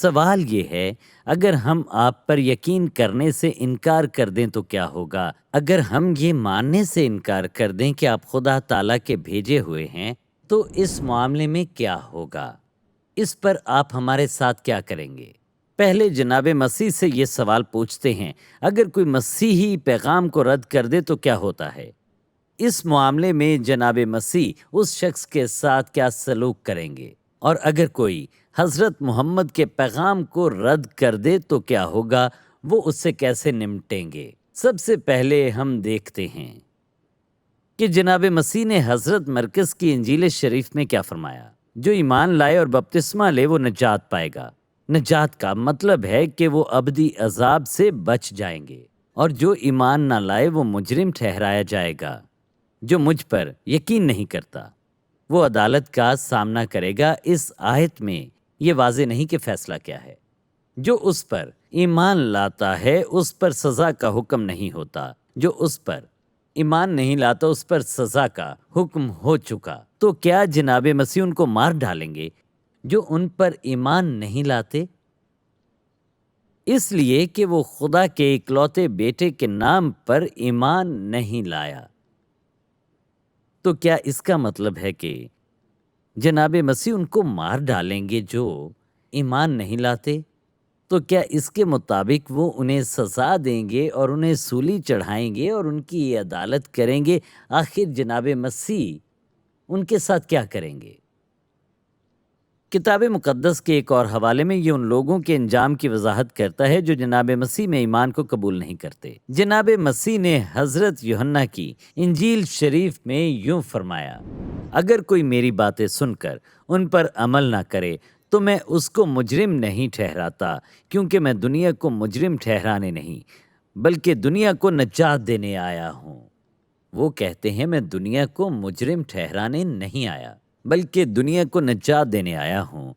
سوال یہ ہے، اگر ہم آپ پر یقین کرنے سے انکار کر دیں تو کیا ہوگا؟ اگر ہم یہ ماننے سے انکار کر دیں کہ آپ خدا تعالیٰ کے بھیجے ہوئے ہیں تو اس معاملے میں کیا ہوگا؟ اس پر آپ ہمارے ساتھ کیا کریں گے؟ پہلے جناب مسیح سے یہ سوال پوچھتے ہیں، اگر کوئی مسیحی پیغام کو رد کر دے تو کیا ہوتا ہے؟ اس معاملے میں جناب مسیح اس شخص کے ساتھ کیا سلوک کریں گے؟ اور اگر کوئی حضرت محمد کے پیغام کو رد کر دے تو کیا ہوگا؟ وہ اس سے کیسے نمٹیں گے؟ سب سے پہلے ہم دیکھتے ہیں کہ جناب مسیح نے حضرت مرکز کی انجیل شریف میں کیا فرمایا۔ جو ایمان لائے اور بپتسمہ لے وہ نجات پائے گا۔ نجات کا مطلب ہے کہ وہ ابدی عذاب سے بچ جائیں گے، اور جو ایمان نہ لائے وہ مجرم ٹھہرایا جائے گا۔ جو مجھ پر یقین نہیں کرتا وہ عدالت کا سامنا کرے گا۔ اس آیت میں یہ واضح نہیں کہ فیصلہ کیا ہے۔ جو اس پر ایمان لاتا ہے اس پر سزا کا حکم نہیں ہوتا، جو اس پر ایمان نہیں لاتا اس پر سزا کا حکم ہو چکا۔ تو کیا جناب مسیح ان کو مار ڈالیں گے جو ان پر ایمان نہیں لاتے؟ اس لیے کہ وہ خدا کے اکلوتے بیٹے کے نام پر ایمان نہیں لایا۔ تو کیا اس کا مطلب ہے کہ جناب مسیح ان کو مار ڈالیں گے جو ایمان نہیں لاتے؟ تو کیا اس کے مطابق وہ انہیں سزا دیں گے اور انہیں سولی چڑھائیں گے اور ان کی عدالت کریں گے؟ آخر جناب مسیح ان کے ساتھ کیا کریں گے؟ کتاب مقدس کے ایک اور حوالے میں یہ ان لوگوں کے انجام کی وضاحت کرتا ہے جو جناب مسیح میں ایمان کو قبول نہیں کرتے۔ جناب مسیح نے حضرت یوحنا کی انجیل شریف میں یوں فرمایا، اگر کوئی میری باتیں سن کر ان پر عمل نہ کرے تو میں اس کو مجرم نہیں ٹھہراتا، کیونکہ میں دنیا کو مجرم ٹھہرانے نہیں بلکہ دنیا کو نجات دینے آیا ہوں۔ وہ کہتے ہیں میں دنیا کو مجرم ٹھہرانے نہیں آیا بلکہ دنیا کو نجات دینے آیا ہوں۔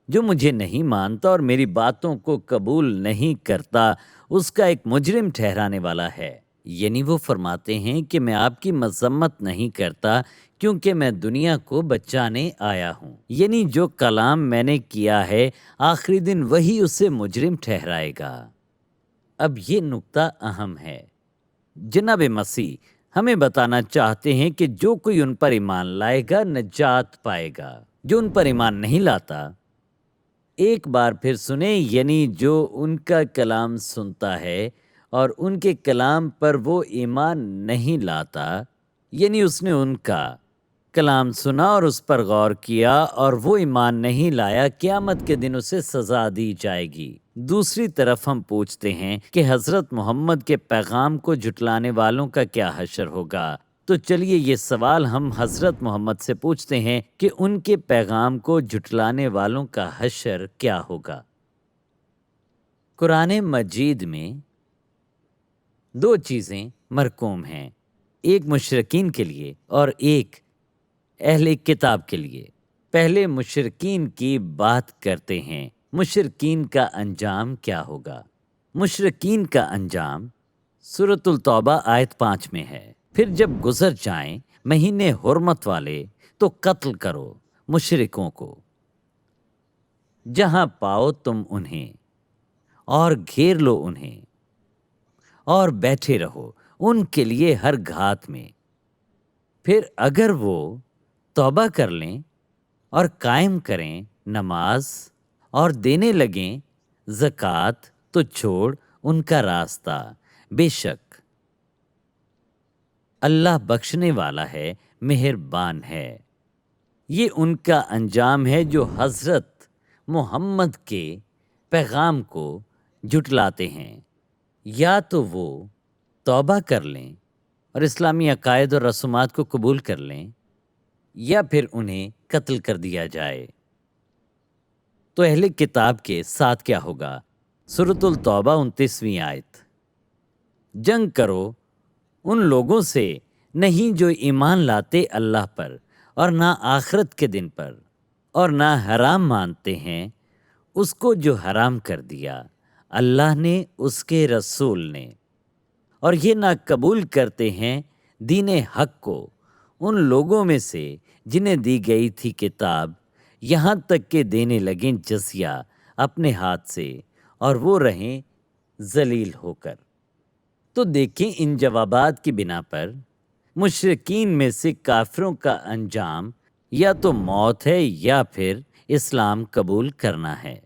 جو مجھے نہیں مانتا اور میری باتوں کو قبول نہیں کرتا اس کا ایک مجرم ٹھہرانے والا ہے۔ یعنی وہ فرماتے ہیں کہ میں آپ کی مذمت نہیں کرتا کیونکہ میں دنیا کو بچانے آیا ہوں۔ یعنی جو کلام میں نے کیا ہے آخری دن وہی اسے مجرم ٹھہرائے گا۔ اب یہ نقطہ اہم ہے۔ جناب مسیح ہمیں بتانا چاہتے ہیں کہ جو کوئی ان پر ایمان لائے گا نجات پائے گا۔ جو ان پر ایمان نہیں لاتا، ایک بار پھر سنیں، یعنی جو ان کا کلام سنتا ہے اور ان کے کلام پر وہ ایمان نہیں لاتا، یعنی اس نے ان کا کلام سنا اور اس پر غور کیا اور وہ ایمان نہیں لایا، قیامت کے دن اسے سزا دی جائے گی۔ دوسری طرف ہم پوچھتے ہیں کہ حضرت محمد کے پیغام کو جھٹلانے والوں کا کیا حشر ہوگا؟ تو چلیے یہ سوال ہم حضرت محمد سے پوچھتے ہیں کہ ان کے پیغام کو جھٹلانے والوں کا حشر کیا ہوگا؟ قرآن مجید میں دو چیزیں مرقوم ہیں، ایک مشرکین کے لیے اور ایک اہل کتاب کے لیے۔ پہلے مشرکین کی بات کرتے ہیں۔ مشرکین کا انجام کیا ہوگا؟ مشرکین کا انجام سورۃ التوبہ آیت 5 میں ہے، پھر جب گزر جائیں مہینے حرمت والے تو قتل کرو مشرکوں کو جہاں پاؤ تم انہیں، اور گھیر لو انہیں اور بیٹھے رہو ان کے لیے ہر گھات میں۔ پھر اگر وہ توبہ کر لیں اور قائم کریں نماز اور دینے لگیں زکوٰۃ تو چھوڑ ان کا راستہ، بے شک اللہ بخشنے والا ہے، مہربان ہے۔ یہ ان کا انجام ہے جو حضرت محمد کے پیغام کو جھٹلاتے ہیں۔ یا تو وہ توبہ کر لیں اور اسلامی عقائد اور رسومات کو قبول کر لیں، یا پھر انہیں قتل کر دیا جائے۔ تو اہل کتاب کے ساتھ کیا ہوگا؟ سورۃ التوبہ 29ویں آیت، جنگ کرو ان لوگوں سے نہیں جو ایمان لاتے اللہ پر اور نہ آخرت کے دن پر، اور نہ حرام مانتے ہیں اس کو جو حرام کر دیا اللہ نے، اس کے رسول نے، اور یہ نہ قبول کرتے ہیں دین حق کو ان لوگوں میں سے جنہیں دی گئی تھی کتاب، یہاں تک کہ دینے لگیں جزیہ اپنے ہاتھ سے اور وہ رہیں ذلیل ہو کر۔ تو دیکھیں ان جوابات کی بنا پر مشرکین میں سے کافروں کا انجام یا تو موت ہے یا پھر اسلام قبول کرنا ہے۔